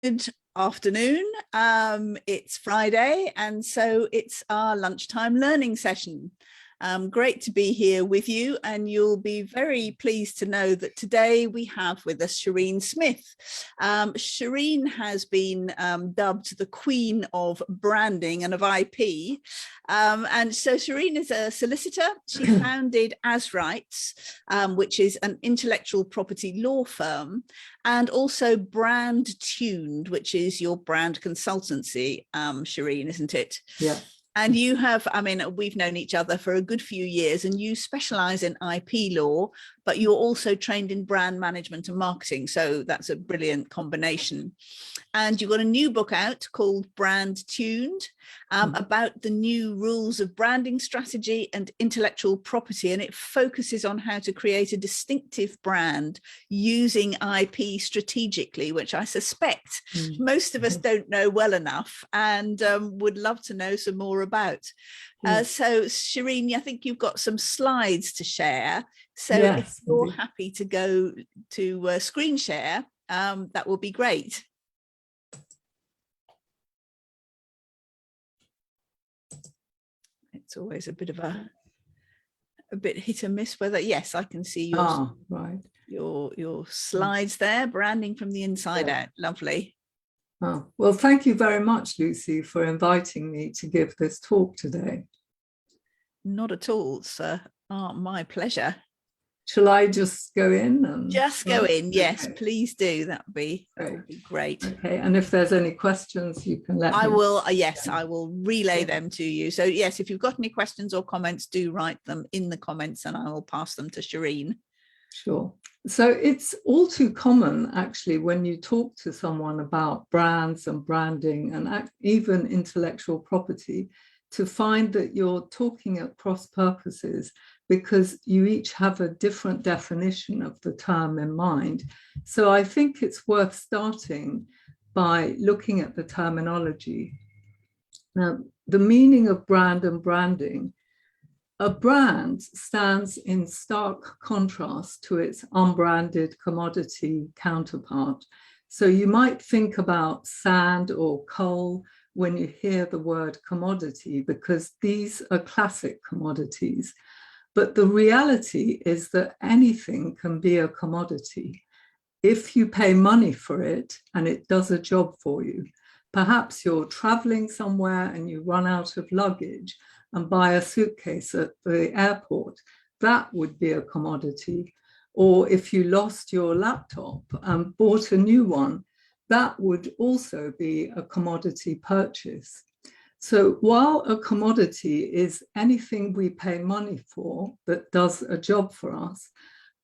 Good afternoon. It's Friday, and so it's our lunchtime learning session. Great to be here with you, and you'll be very pleased to know that today we have with us Shireen Smith. Shireen has been dubbed the Queen of Branding and of IP. And so Shireen is a solicitor. She founded As Rights, which is an intellectual property law firm, and also Brandtuning, which is your brand consultancy, Shireen, isn't it? Yeah. And you have, I mean, we've known each other for a good few years, and you specialize in IP law, but you're also trained in brand management and marketing. So that's a brilliant combination. And you've got a new book out called Brandtuning, about the new rules of branding strategy and intellectual property. And it focuses on how to create a distinctive brand using IP strategically, which I suspect most of us don't know well enough, and would love to know some more about. So Shireen, I think you've got some slides to share. So if you're happy to go to screen share, that will be great. It's always a bit of a bit hit and miss whether, yes, I can see your slides there, branding from the inside out. Lovely. Oh, well, thank you very much, Lucy, for inviting me to give this talk today. Not at all, it's my pleasure. Shall I just go in? And just go in, yes, please do. That would be great. Okay, and if there's any questions, you can let me. I will, yes, I will relay them to you. So yes, if you've got any questions or comments, do write them in the comments and I will pass them to Shireen. Sure. So it's all too common, actually, when you talk to someone about brands and branding and even intellectual property, to find that you're talking at cross purposes because you each have a different definition of the term in mind. So I think it's worth starting by looking at the terminology. Now, the meaning of brand and branding. A brand stands in stark contrast to its unbranded commodity counterpart. So you might think about sand or coal when you hear the word commodity, because these are classic commodities. But the reality is that anything can be a commodity if you pay money for it and it does a job for you. Perhaps you're traveling somewhere and you run out of luggage and buy a suitcase at the airport. That would be a commodity. Or if you lost your laptop and bought a new one, that would also be a commodity purchase. So while a commodity is anything we pay money for that does a job for us,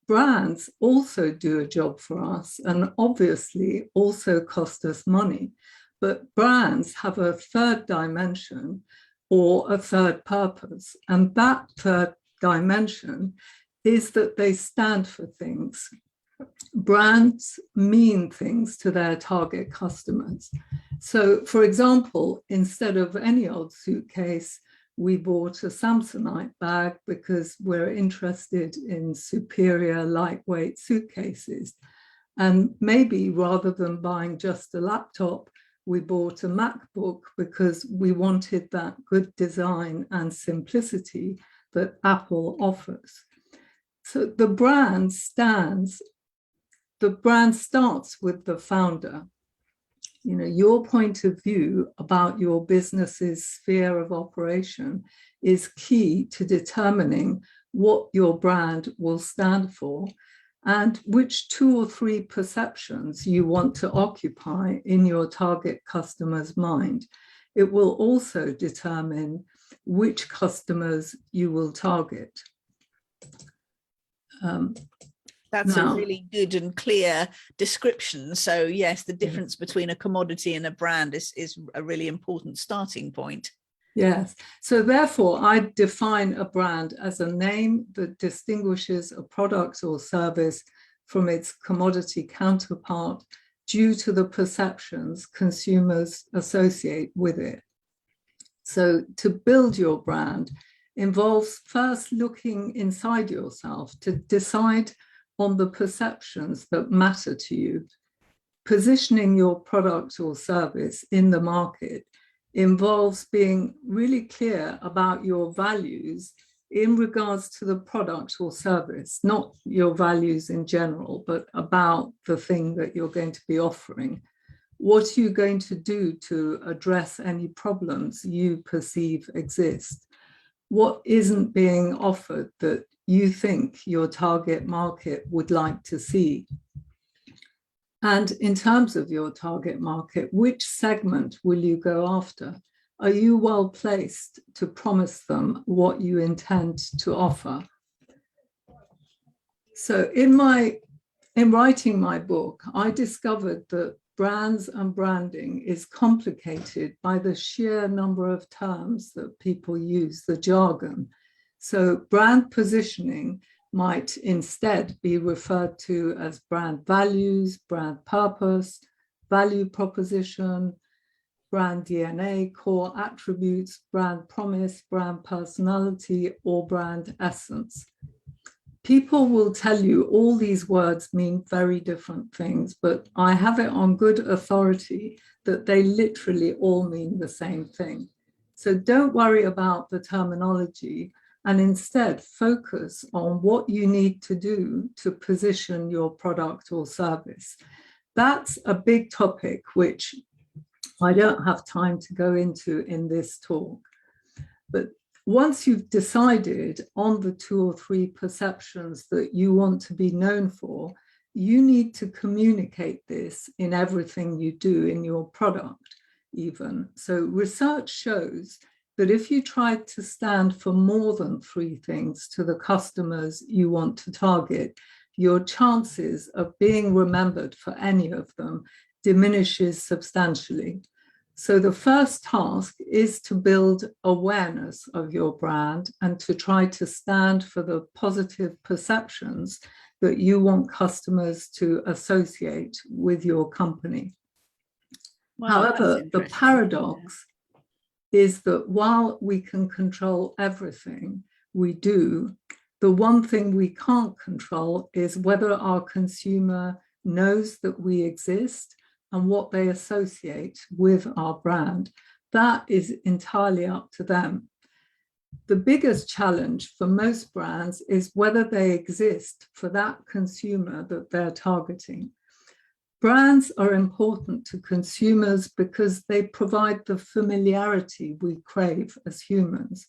brands also do a job for us and obviously also cost us money. But brands have a third dimension or a third purpose. And that third dimension is that they stand for things. Brands mean things to their target customers. So, for example, instead of any old suitcase, we bought a Samsonite bag because we're interested in superior lightweight suitcases. And maybe rather than buying just a laptop, we bought a MacBook because we wanted that good design and simplicity that Apple offers. So the brand starts with the founder. You know, your point of view about your business's sphere of operation is key to determining what your brand will stand for and which 2 or 3 perceptions you want to occupy in your target customer's mind. It will also determine which customers you will target. That's a really good and clear description. So yes, the difference between a commodity and a brand is a really important starting point. Yes, so therefore I define a brand as a name that distinguishes a product or service from its commodity counterpart due to the perceptions consumers associate with it. So to build your brand involves first looking inside yourself to decide on the perceptions that matter to you. positioning your product or service in the market involves being really clear about your values in regards to the product or service, not your values in general, but about the thing that you're going to be offering. What are you going to do to address any problems you perceive exist? What isn't being offered that you think your target market would like to see? And in terms of your target market, which segment will you go after? Are you well placed to promise them what you intend to offer? So in writing my book, I discovered that brands and branding is complicated by the sheer number of terms that people use, the jargon. So brand positioning might instead be referred to as brand values, brand purpose, value proposition, brand DNA, core attributes, brand promise, brand personality, or brand essence. People will tell you all these words mean very different things, but I have it on good authority that they literally all mean the same thing. So don't worry about the terminology, and instead focus on what you need to do to position your product or service. That's a big topic, which I don't have time to go into in this talk. But once you've decided on the 2 or 3 perceptions that you want to be known for, you need to communicate this in everything you do in your product even. So research shows that if you try to stand for more than 3 things to the customers you want to target, your chances of being remembered for any of them diminishes substantially. So the first task is to build awareness of your brand and to try to stand for the positive perceptions that you want customers to associate with your company. Wow, however, the paradox is that while we can control everything we do, the one thing we can't control is whether our consumer knows that we exist and what they associate with our brand. That is entirely up to them. The biggest challenge for most brands is whether they exist for that consumer that they're targeting. Brands are important to consumers because they provide the familiarity we crave as humans.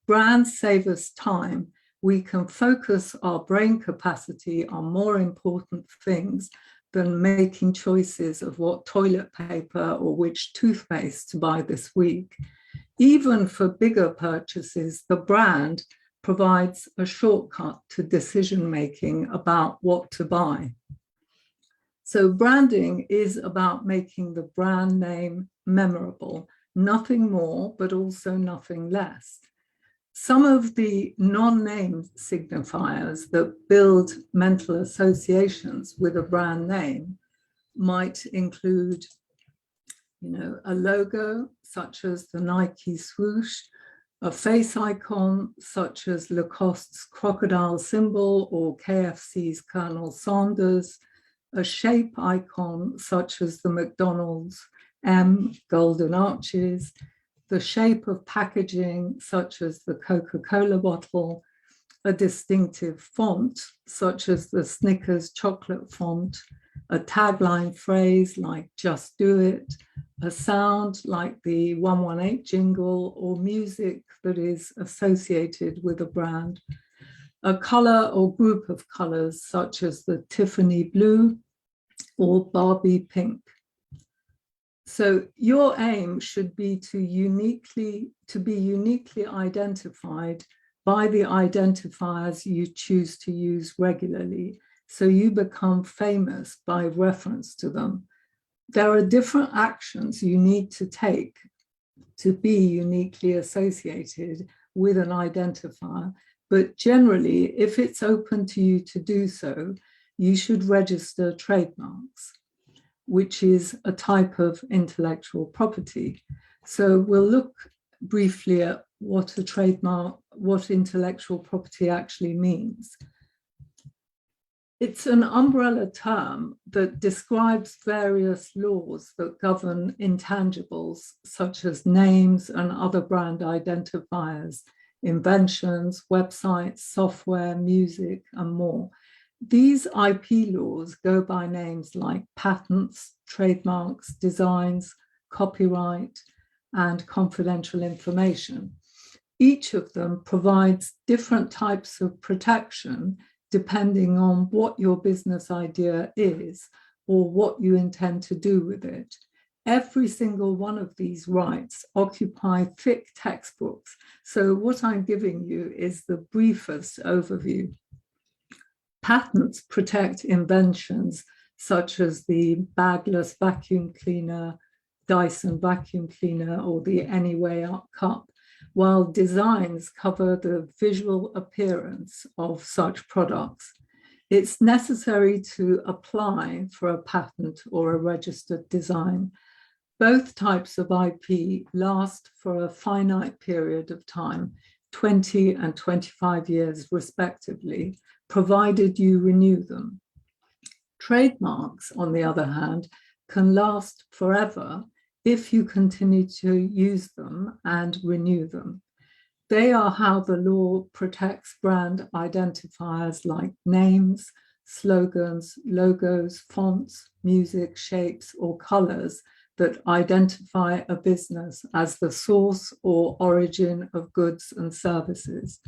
Brands save us time. We can focus our brain capacity on more important things than making choices of what toilet paper or which toothpaste to buy this week. Even for bigger purchases, the brand provides a shortcut to decision-making about what to buy. So branding is about making the brand name memorable, nothing more, but also nothing less. Some of the non-name signifiers that build mental associations with a brand name might include, a logo such as the Nike swoosh, a face icon such as Lacoste's crocodile symbol or KFC's Colonel Sanders, a shape icon such as the McDonald's M golden arches, the shape of packaging such as the Coca-Cola bottle, a distinctive font such as the Snickers chocolate font, a tagline phrase like just do it, a sound like the 118 jingle, or music that is associated with a brand, a color or group of colors such as the Tiffany blue or Barbie pink. So your aim should be to be uniquely identified by the identifiers you choose to use regularly, so you become famous by reference to them. There are different actions you need to take to be uniquely associated with an identifier, but generally, if it's open to you to do so, you should register trademarks, which is a type of intellectual property. So we'll look briefly at what a trademark, what intellectual property actually means. It's an umbrella term that describes various laws that govern intangibles, such as names and other brand identifiers, inventions, websites, software, music, and more. These IP laws go by names like patents, trademarks, designs, copyright, and confidential information. Each of them provides different types of protection depending on what your business idea is or what you intend to do with it. Every single one of these rights occupy thick textbooks. So what I'm giving you is the briefest overview. Patents protect inventions such as the bagless vacuum cleaner, Dyson vacuum cleaner, or the Anyway Up cup, while designs cover the visual appearance of such products. It's necessary to apply for a patent or a registered design. Both types of IP last for a finite period of time, 20 and 25 years respectively, provided you renew them. Trademarks, on the other hand, can last forever if you continue to use them and renew them. They are how the law protects brand identifiers like names, slogans, logos, fonts, music, shapes, or colors that identify a business as the source or origin of goods and services.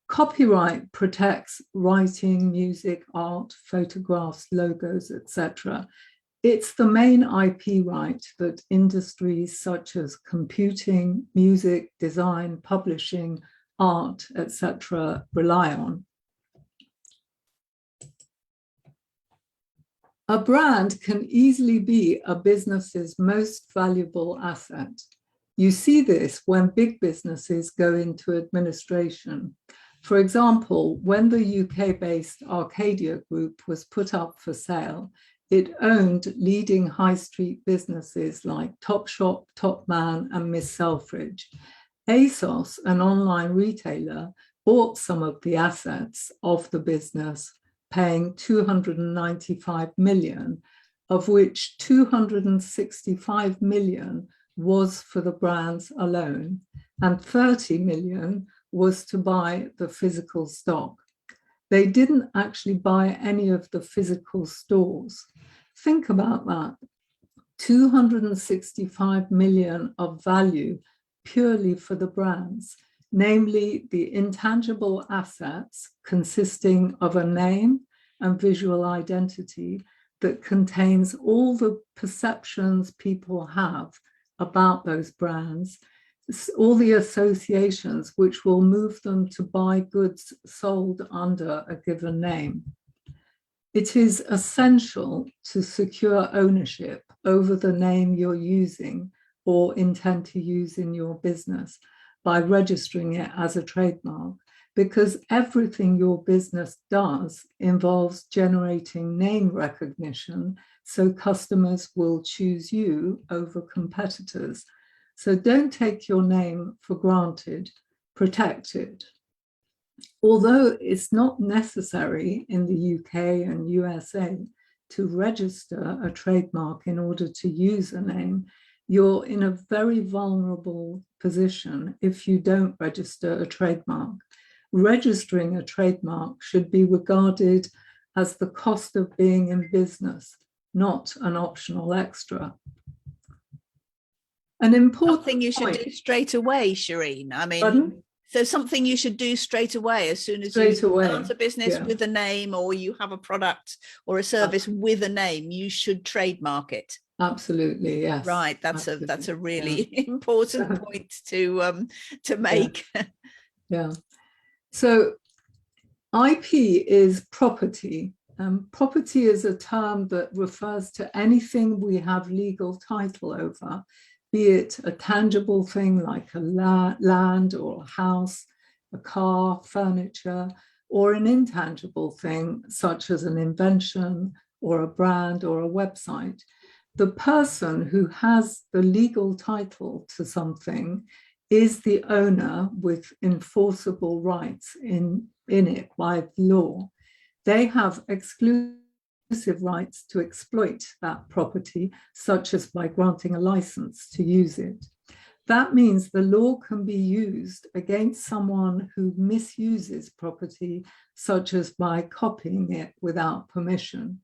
Copyright protects writing, music, art, photographs, logos, etc. It's the main IP right that industries such as computing, music, design, publishing, art, etc. rely on. A brand can easily be a business's most valuable asset. You see this when big businesses go into administration. For example, when the UK-based Arcadia Group was put up for sale, it owned leading high street businesses like Topshop, Topman, and Miss Selfridge. ASOS, an online retailer, bought some of the assets of the business, paying 295 million, of which 265 million was for the brands alone, and 30 million was to buy the physical stock. They didn't actually buy any of the physical stores. Think about that. 265 million of value purely for the brands, namely the intangible assets consisting of a name and visual identity that contains all the perceptions people have about those brands, all the associations which will move them to buy goods sold under a given name. It is essential to secure ownership over the name you're using or intend to use in your business by registering it as a trademark, because everything your business does involves generating name recognition, so customers will choose you over competitors. So don't take your name for granted, protect it. Although it's not necessary in the UK and USA to register a trademark in order to use a name, you're in a very vulnerable position if you don't register a trademark. Registering a trademark should be regarded as the cost of being in business, not an optional extra. An important something you should do straight away, Shireen. I mean, Pardon? So something you should do straight away as soon as you start a business yeah. with a name, or you have a product or a service with a name, you should trademark it. Absolutely, yes. Right, that's a really important point to make. Yeah. So IP is property. Property is a term that refers to anything we have legal title over, be it a tangible thing like a land or a house, a car, furniture, or an intangible thing such as an invention or a brand or a website. The person who has the legal title to something is the owner with enforceable rights in it by law. they have exclusive rights to exploit that property, such as by granting a license to use it. That means the law can be used against someone who misuses property, such as by copying it without permission.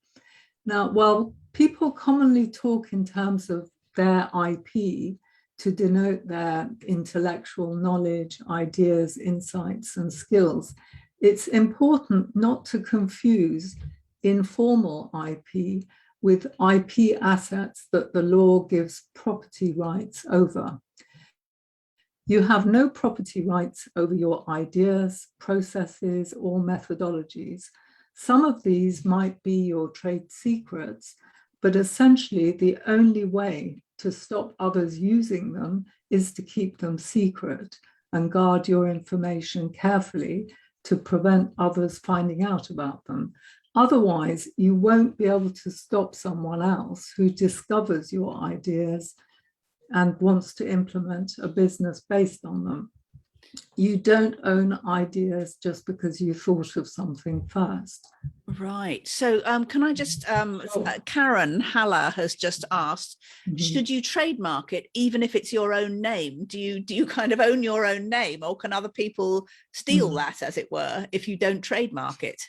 Now, while people commonly talk in terms of their IP to denote their intellectual knowledge, ideas, insights, and skills, it's important not to confuse informal IP with IP assets that the law gives property rights over. You have no property rights over your ideas, processes, or methodologies. Some of these might be your trade secrets, but essentially the only way to stop others using them is to keep them secret and guard your information carefully to prevent others finding out about them. Otherwise, you won't be able to stop someone else who discovers your ideas and wants to implement a business based on them. You don't own ideas just because you thought of something first. Right. So can I just, Karen Haller has just asked, should you trademark it even if it's your own name? Do you kind of own your own name, or can other people steal that, as it were, if you don't trademark it?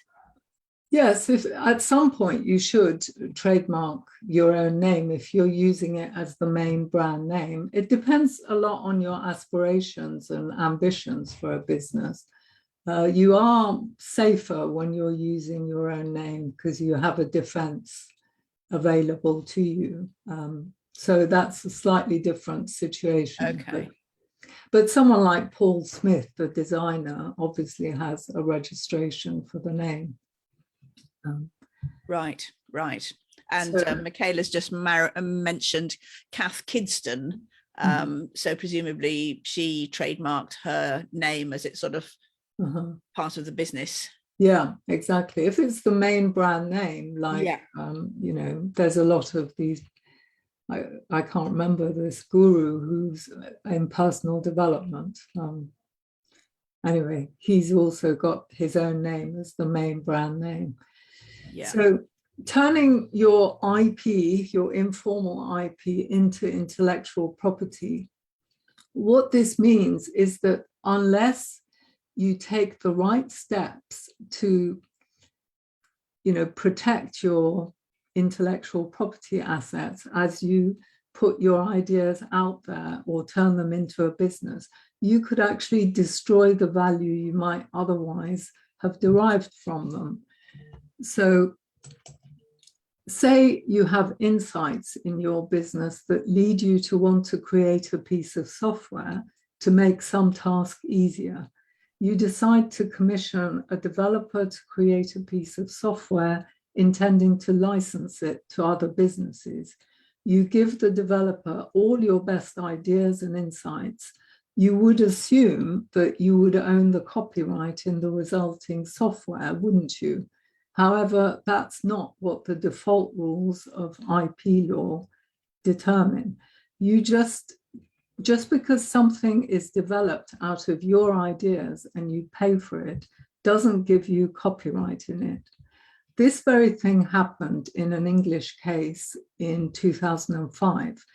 Yes, if at some point you should trademark your own name if you're using it as the main brand name. It depends a lot on your aspirations and ambitions for a business. You are safer when you're using your own name because you have a defense available to you. So that's a slightly different situation. Okay. But someone like Paul Smith, the designer, obviously has a registration for the name. Right. And so, Michaela's just mentioned Kath Kidston. So presumably she trademarked her name as it's sort of part of the business. Yeah, exactly. If it's the main brand name, like, you know, there's a lot of these, I can't remember this guru who's in personal development. Anyway, he's also got his own name as the main brand name. Yeah. So turning your IP, your informal IP, into intellectual property, what this means is that unless you take the right steps to, you know, protect your intellectual property assets as you put your ideas out there or turn them into a business, you could actually destroy the value you might otherwise have derived from them. So say you have insights in your business that lead you to want to create a piece of software to make some task easier. You decide to commission a developer to create a piece of software intending to license it to other businesses. You give the developer all your best ideas and insights. You would assume that you would own the copyright in the resulting software, wouldn't you? However, that's not what the default rules of IP law determine. You just because something is developed out of your ideas and you pay for it doesn't give you copyright in it. This very thing happened in an English case in 2005.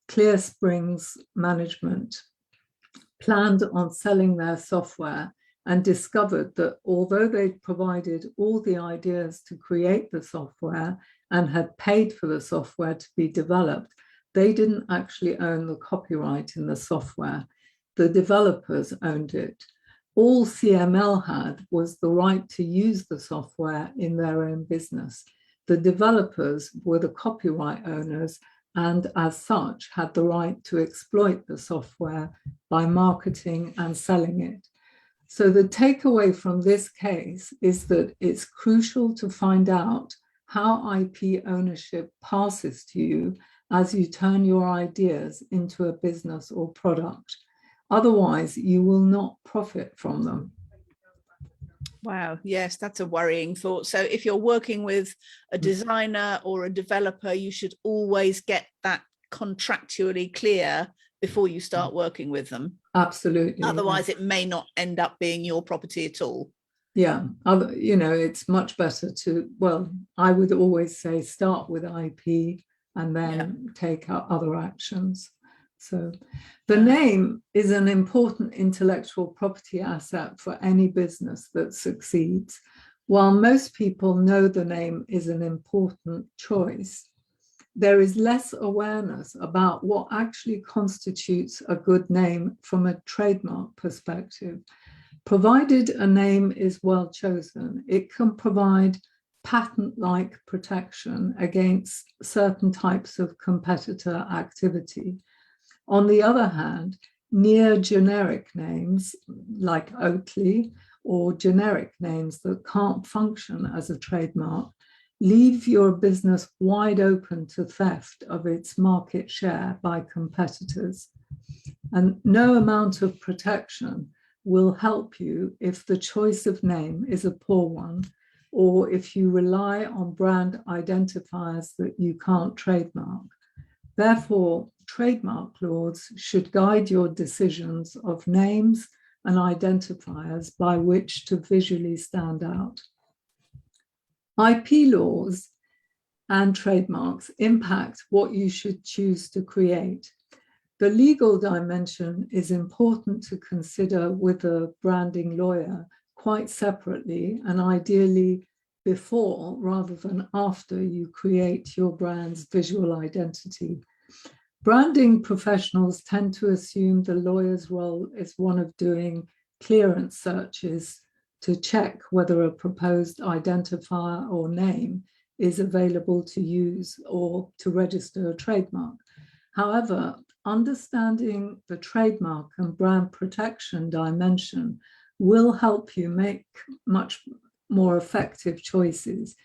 Clear Springs Management planned on selling their software and discovered that although they'd provided all the ideas to create the software and had paid for the software to be developed, they didn't actually own the copyright in the software. The developers owned it. All CML had was the right to use the software in their own business. The developers were the copyright owners and as such had the right to exploit the software by marketing and selling it. So the takeaway from this case is that it's crucial to find out how IP ownership passes to you as you turn your ideas into a business or product. Otherwise, you will not profit from them. Wow, yes, that's a worrying thought. So if you're working with a designer or a developer, you should always get that contractually clear before you start working with them. Absolutely. Otherwise, it may not end up being your property at all. Yeah, it's much better to, well, I would always say start with IP and then take out other actions. So the name is an important intellectual property asset for any business that succeeds. While most people know the name is an important choice, there is less awareness about what actually constitutes a good name from a trademark perspective. Provided a name is well chosen, it can provide patent-like protection against certain types of competitor activity. On the other hand, near generic names like Oatly or generic names that can't function as a trademark leave your business wide open to theft of its market share by competitors. And no amount of protection will help you if the choice of name is a poor one, or if you rely on brand identifiers that you can't trademark. Therefore, trademark laws should guide your decisions of names and identifiers by which to visually stand out. IP laws and trademarks impact what you should choose to create. The legal dimension is important to consider with a branding lawyer quite separately, and ideally before rather than after you create your brand's visual identity. Branding professionals tend to assume the lawyer's role is one of doing clearance searches to check whether a proposed identifier or name is available to use or to register a trademark. However, understanding the trademark and brand protection dimension will help you make much more effective choices.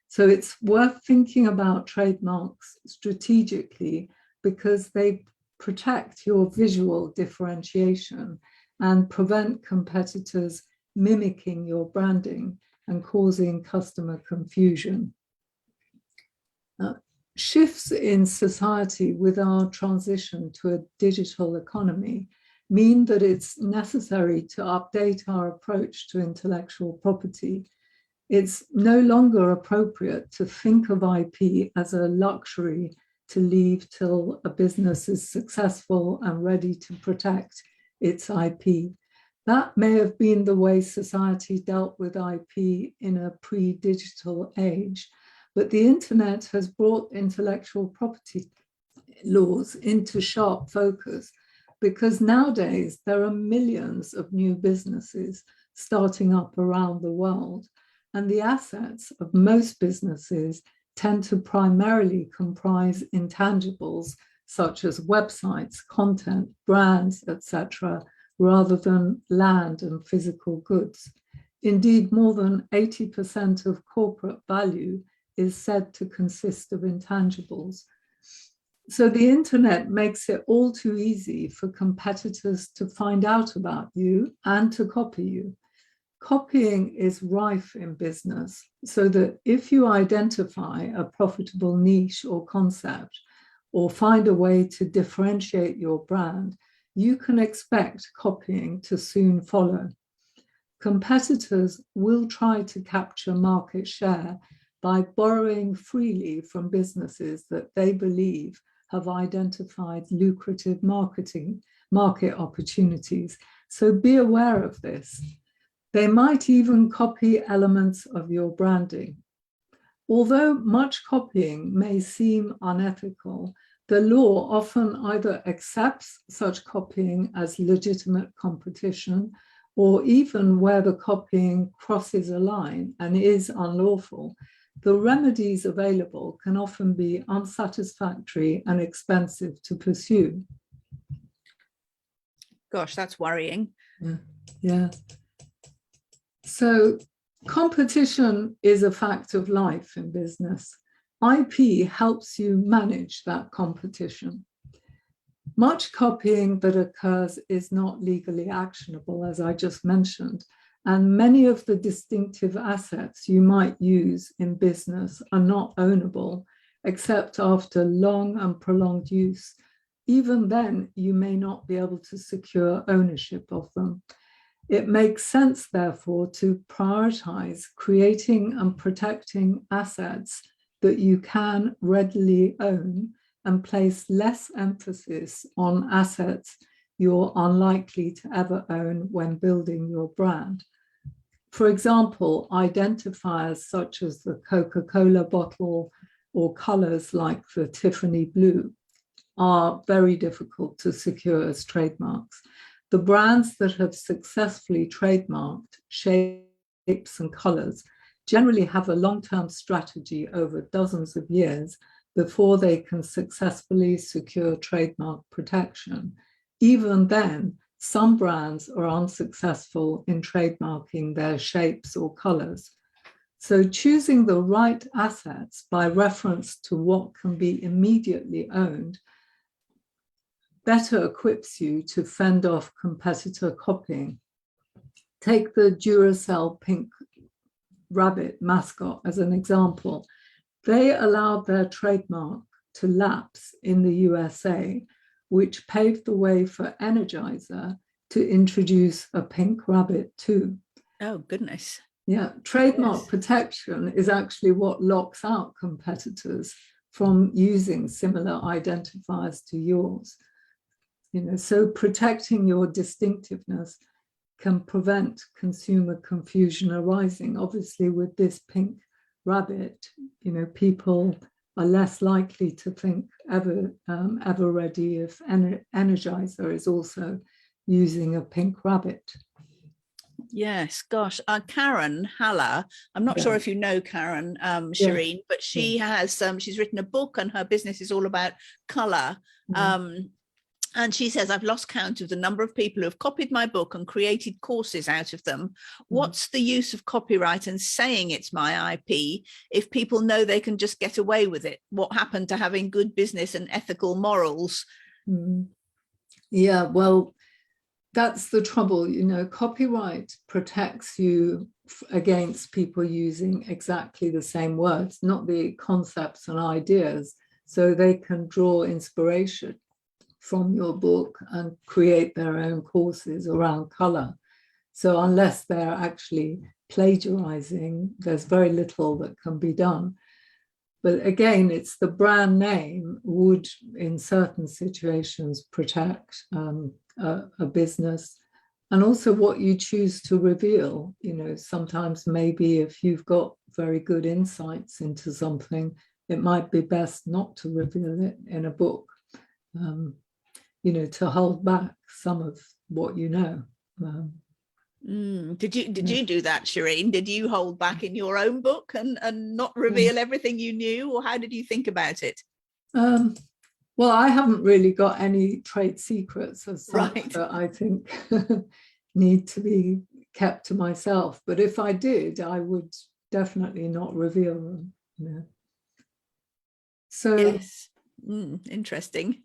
So it's worth thinking about trademarks strategically because they protect your visual differentiation and prevent competitors mimicking your branding and causing customer confusion. Shifts in society with our transition to a digital economy mean that it's necessary to update our approach to intellectual property. It's no longer appropriate to think of IP as a luxury to leave till a business is successful and ready to protect its IP. That may have been the way society dealt with IP in a pre-digital age, but the internet has brought intellectual property laws into sharp focus because nowadays there are millions of new businesses starting up around the world, and the assets of most businesses tend to primarily comprise intangibles such as websites, content, brands, etc., rather than land and physical goods. Indeed, more than 80% of corporate value is said to consist of intangibles. So the internet makes it all too easy for competitors to find out about you and to copy you. Copying is rife in business, so that if you identify a profitable niche or concept, or find a way to differentiate your brand, you can expect copying to soon follow. Competitors will try to capture market share by borrowing freely from businesses that they believe have identified lucrative market opportunities. So be aware of this. They might even copy elements of your branding. Although much copying may seem unethical, the law often either accepts such copying as legitimate competition, or even where the copying crosses a line and is unlawful, the remedies available can often be unsatisfactory and expensive to pursue. Gosh, that's worrying. Yeah. So competition is a fact of life in business. IP helps you manage that competition. Much copying that occurs is not legally actionable, as I just mentioned, and many of the distinctive assets you might use in business are not ownable, except after long and prolonged use. Even then, you may not be able to secure ownership of them. It makes sense, therefore, to prioritize creating and protecting assets that you can readily own and place less emphasis on assets you're unlikely to ever own when building your brand. For example, identifiers such as the Coca-Cola bottle or colors like the Tiffany blue are very difficult to secure as trademarks. The brands that have successfully trademarked shapes and colors generally have a long-term strategy over dozens of years before they can successfully secure trademark protection. Even then, some brands are unsuccessful in trademarking their shapes or colors. So choosing the right assets by reference to what can be immediately owned better equips you to fend off competitor copying. Take the Duracell pink rabbit mascot as an example. They allowed their trademark to lapse in the USA, which paved the way for Energizer to introduce a pink rabbit too. Oh, goodness. Yeah, trademark Yes. protection is actually what locks out competitors from using similar identifiers to yours. So protecting your distinctiveness can prevent consumer confusion arising. Obviously, with this pink rabbit, people are less likely to think ever ready if Energizer is also using a pink rabbit. Yes, gosh, Karen Haller, I'm not sure if you know Karen, Shireen, Yes. but she has, she's written a book and her business is all about colour. And she says, I've lost count of the number of people who have copied my book and created courses out of them. What's the use of copyright and saying it's my IP if people know they can just get away with it? What happened to having good business and ethical morals? Yeah, well, that's the trouble. Copyright protects you against people using exactly the same words, not the concepts and ideas, so they can draw inspiration from your book and create their own courses around color. So unless they're actually plagiarizing, there's very little that can be done. But again, it's the brand name would, in certain situations, protect a business, and also what you choose to reveal. Sometimes maybe if you've got very good insights into something, it might be best not to reveal it in a book. To hold back some of what you know. Did you do that, Shireen? Did you hold back in your own book and not reveal everything you knew, or how did you think about it? Well, I haven't really got any trade secrets as such that I think need to be kept to myself. But if I did, I would definitely not reveal them. So yes. Interesting.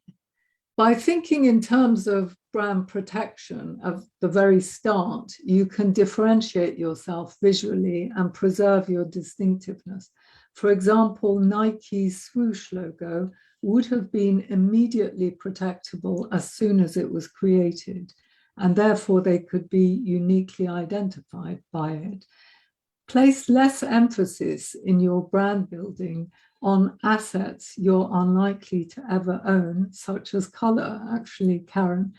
By thinking in terms of brand protection of the very start, you can differentiate yourself visually and preserve your distinctiveness. For example, Nike's swoosh logo would have been immediately protectable as soon as it was created, and therefore they could be uniquely identified by it. Place less emphasis in your brand building on assets you're unlikely to ever own, such as color, actually, Karen,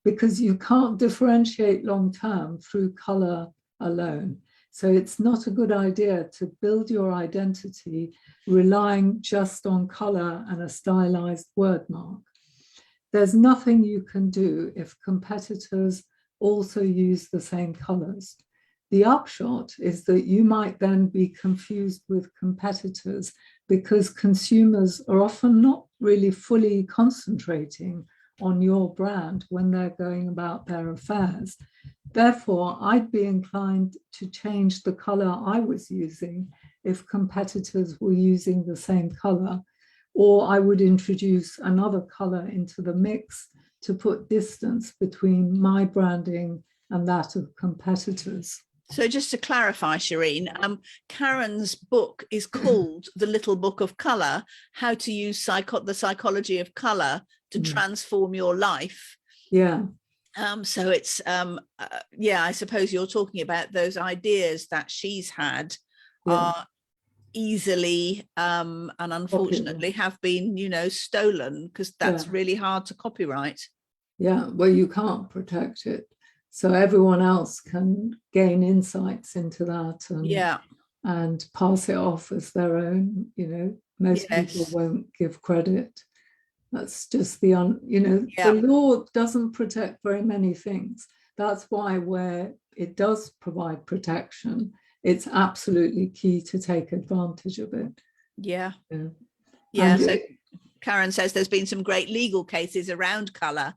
because you can't differentiate long-term through color alone. So it's not a good idea to build your identity relying just on color and a stylized word mark. There's nothing you can do if competitors also use the same colors. The upshot is that you might then be confused with competitors because consumers are often not really fully concentrating on your brand when they're going about their affairs. Therefore, I'd be inclined to change the color I was using if competitors were using the same color, or I would introduce another color into the mix to put distance between my branding and that of competitors. So just to clarify, Shireen, Karen's book is called The Little Book of Colour, How to Use the Psychology of Colour to Transform Your Life. Yeah. So it's yeah, I suppose you're talking about those ideas that she's had are easily and unfortunately have been, you know, stolen, because that's really hard to copyright. Yeah, well, you can't protect it, so everyone else can gain insights into that and pass it off as their own. You know, most people won't give credit. That's just the the law doesn't protect very many things. That's why where it does provide protection, it's absolutely key to take advantage of it. So Karen says there's been some great legal cases around colour,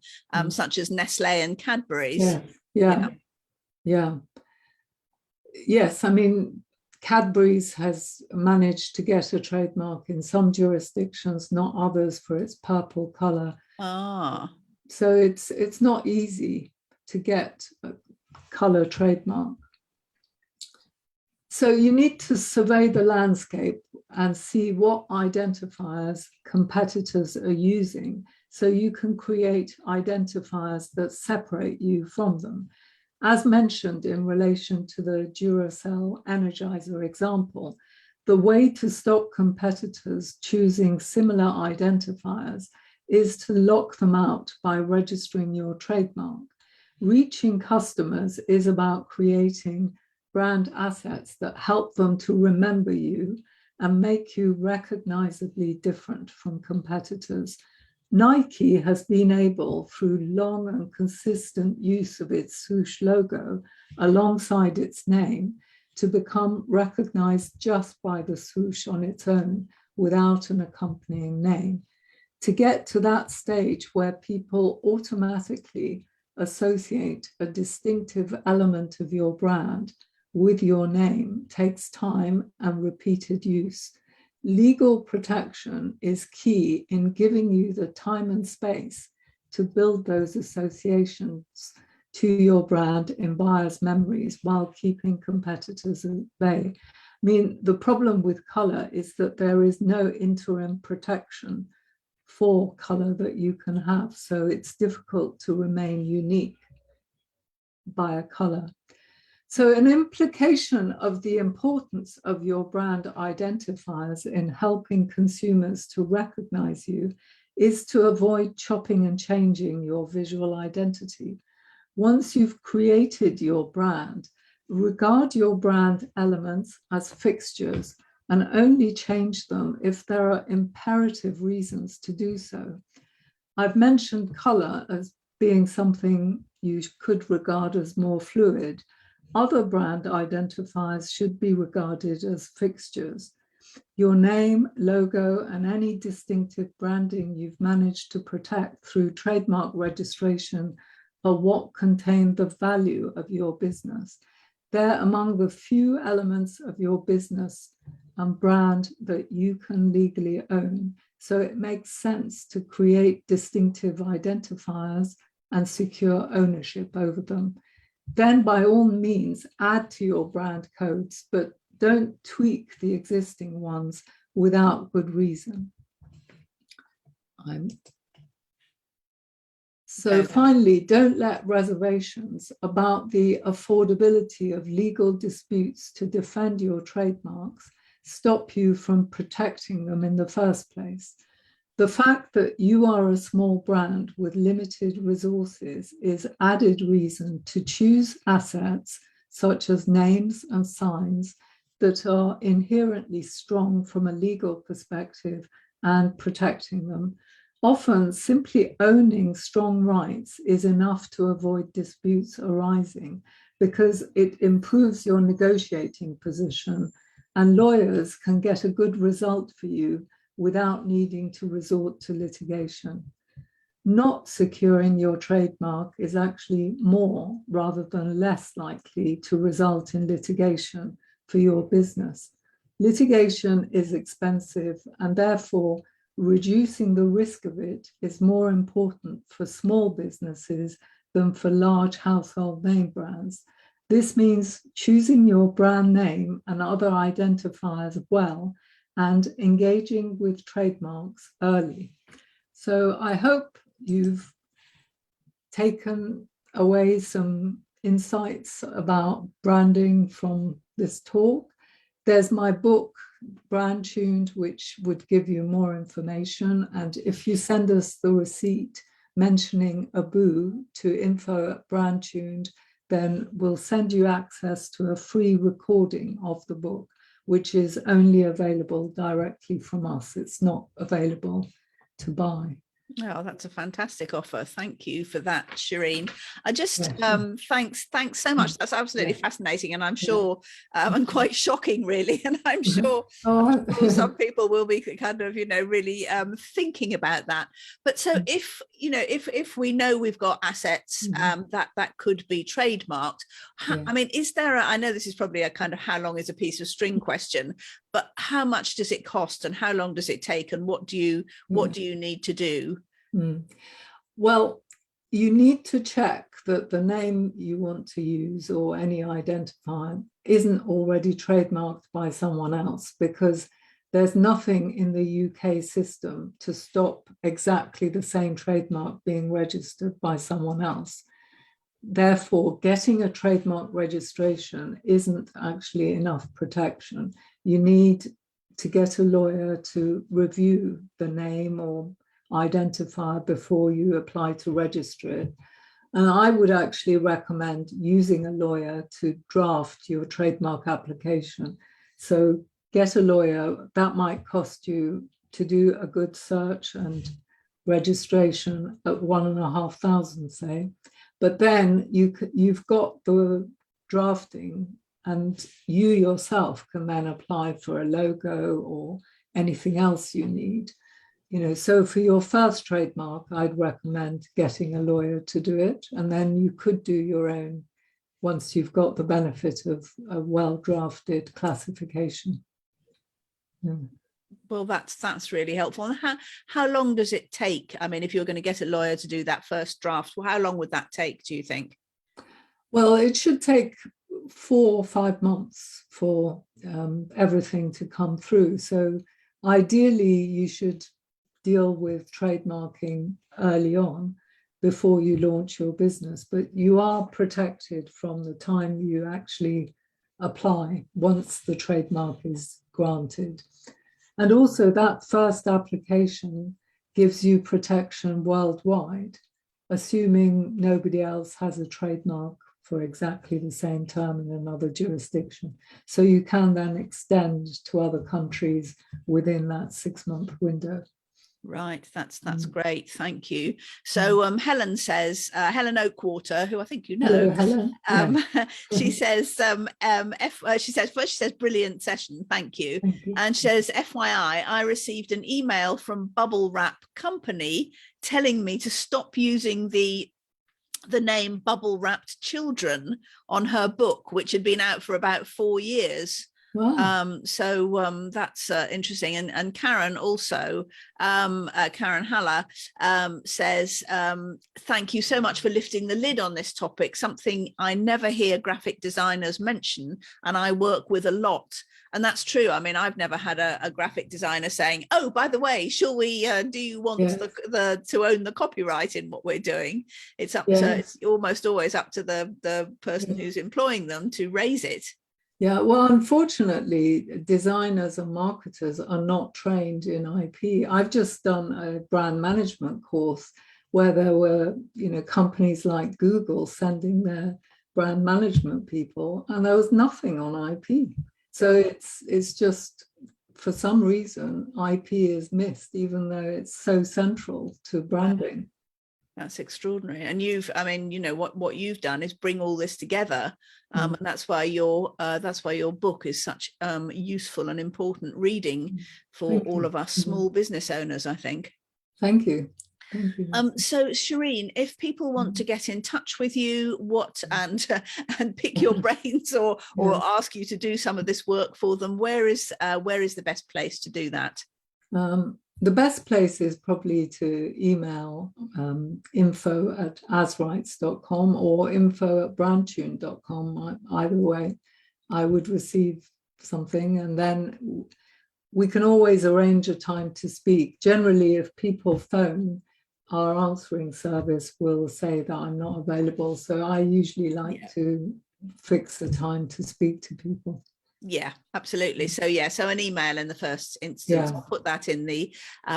such as Nestle and Cadbury's. Yes, I mean, Cadbury's has managed to get a trademark in some jurisdictions, not others, for its purple colour. So it's not easy to get a colour trademark. So you need to survey the landscape and see what identifiers competitors are using, so you can create identifiers that separate you from them. As mentioned in relation to the Duracell Energizer example, the way to stop competitors choosing similar identifiers is to lock them out by registering your trademark. Reaching customers is about creating brand assets that help them to remember you and make you recognizably different from competitors. Nike has been able, through long and consistent use of its swoosh logo alongside its name, to become recognized just by the swoosh on its own without an accompanying name. To get to that stage where people automatically associate a distinctive element of your brand with your name takes time and repeated use. Legal protection is key in giving you the time and space to build those associations to your brand in buyers' memories while keeping competitors at bay. I mean, the problem with colour is that there is no interim protection for colour that you can have, so it's difficult to remain unique by a colour. So an implication of the importance of your brand identifiers in helping consumers to recognize you is to avoid chopping and changing your visual identity. Once you've created your brand, regard your brand elements as fixtures and only change them if there are imperative reasons to do so. I've mentioned color as being something you could regard as more fluid. Other brand identifiers should be regarded as fixtures. Your name, logo, and any distinctive branding you've managed to protect through trademark registration are what contain the value of your business. They're among the few elements of your business and brand that you can legally own. So it makes sense to create distinctive identifiers and secure ownership over them. Then by all means, add to your brand codes, but don't tweak the existing ones without good reason. So finally, don't let reservations about the affordability of legal disputes to defend your trademarks stop you from protecting them in the first place. The fact that you are a small brand with limited resources is added reason to choose assets such as names and signs that are inherently strong from a legal perspective and protecting them. Often, simply owning strong rights is enough to avoid disputes arising because it improves your negotiating position, and lawyers can get a good result for you without needing to resort to litigation. Not securing your trademark is actually more rather than less likely to result in litigation for your business. Litigation is expensive, and therefore reducing the risk of it is more important for small businesses than for large household name brands. This means choosing your brand name and other identifiers well and engaging with trademarks early. So I hope you've taken away some insights about branding from this talk, there's my book, Brandtuned, which would give you more information. And if you send us the receipt mentioning Abu to info@Brandtuned, then we'll send you access to a free recording of the book, which is only available directly from us. It's not available to buy. Oh, that's a fantastic offer. Thank you for that, Shireen. I just thanks so much. That's absolutely fascinating, and I'm sure and quite shocking, really. And I'm sure, some people will be kind of, really thinking about that. But so if we know we've got assets that could be trademarked, I mean, is there I know this is probably a kind of how long is a piece of string question, but how much does it cost, and how long does it take, and what do you need to do? Well, you need to check that the name you want to use or any identifier isn't already trademarked by someone else, because there's nothing in the UK system to stop exactly the same trademark being registered by someone else. Therefore, getting a trademark registration isn't actually enough protection. You need to get a lawyer to review the name or identifier before you apply to register it. And I would actually recommend using a lawyer to draft your trademark application. So get a lawyer. That might cost you, to do a good search and registration, at £1,500, say. But then you've got the drafting, and you yourself can then apply for a logo or anything else you need. So for your first trademark, I'd recommend getting a lawyer to do it, and then you could do your own once you've got the benefit of a well-drafted classification. Yeah. Well, that's really helpful. And how long does it take? I mean, if you're going to get a lawyer to do that first draft, well, how long would that take, do you think? Well, it should take 4 or 5 months for everything to come through. So ideally, you should deal with trademarking early on before you launch your business, but you are protected from the time you actually apply once the trademark is granted. And also that first application gives you protection worldwide, assuming nobody else has a trademark for exactly the same term in another jurisdiction. So you can then extend to other countries within that 6-month window. Right, that's great, thank you. So Helen says, Helen Oakwater, who I think you know. Hello, Helen. She says, she says, brilliant session, thank you. And she says, FYI, I received an email from Bubble Wrap Company telling me to stop using the name Bubble Wrapped Children on her book, which had been out for about 4 years. Wow. That's interesting. And Karen also, Karen Haller, says, thank you so much for lifting the lid on this topic, something I never hear graphic designers mention, and I work with a lot. And that's true. I mean, I've never had a graphic designer saying, oh, by the way, shall we, do you want to own the copyright in what we're doing? It's up to, it's almost always up to the person who's employing them to raise it. Yeah, well, unfortunately, designers and marketers are not trained in IP. I've just done a brand management course where there were, companies like Google sending their brand management people, and there was nothing on IP. So it's just, for some reason, IP is missed, even though it's so central to branding. That's extraordinary. And what you've done is bring all this together, and that's why your book is such useful and important reading for all of us small business owners, I think. Thank you. So Shireen, if people want to get in touch with you, and pick your brains or ask you to do some of this work for them, where is the best place to do that? The best place is probably to email info@asrights.com or info@brandtune.com. Either way, I would receive something, and then we can always arrange a time to speak. Generally, if people phone, our answering service will say that I'm not available. So I usually like to fix the time to speak to people. Yeah, absolutely. So yeah, so an email in the first instance. I'll put that in the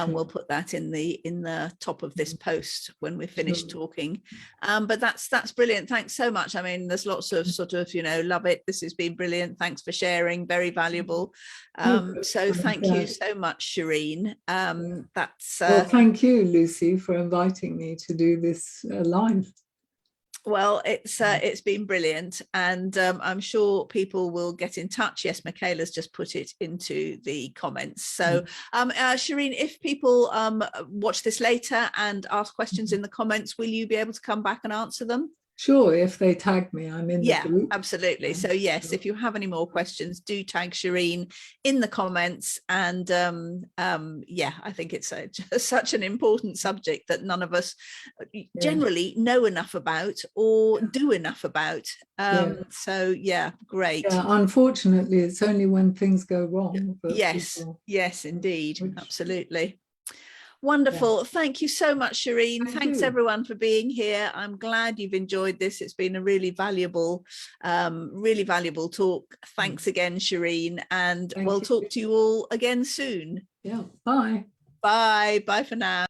we'll put that in the top of this post when we're finished talking. But that's brilliant. Thanks so much. I mean, there's lots of sort of, love it. This has been brilliant. Thanks for sharing. Very valuable. So thank you so much, Shireen. Well, thank you, Lucy, for inviting me to do this live. Well, it's been brilliant, and I'm sure people will get in touch. Yes, Michaela's just put it into the comments. So, Shireen, if people watch this later and ask questions in the comments, will you be able to come back and answer them? Sure, if they tag me, I'm in the group. Absolutely. So yes, if you have any more questions, do tag Shireen in the comments. And I think it's such an important subject that none of us generally know enough about or do enough about. So yeah, great. Yeah, unfortunately, it's only when things go wrong. Yes, indeed. Absolutely. Wonderful. Thank you so much, Shireen. Thanks everyone for being here. I'm glad you've enjoyed this. It's been a really valuable talk. Thanks again, Shireen, and we'll talk to you all again soon. Bye. Bye for now.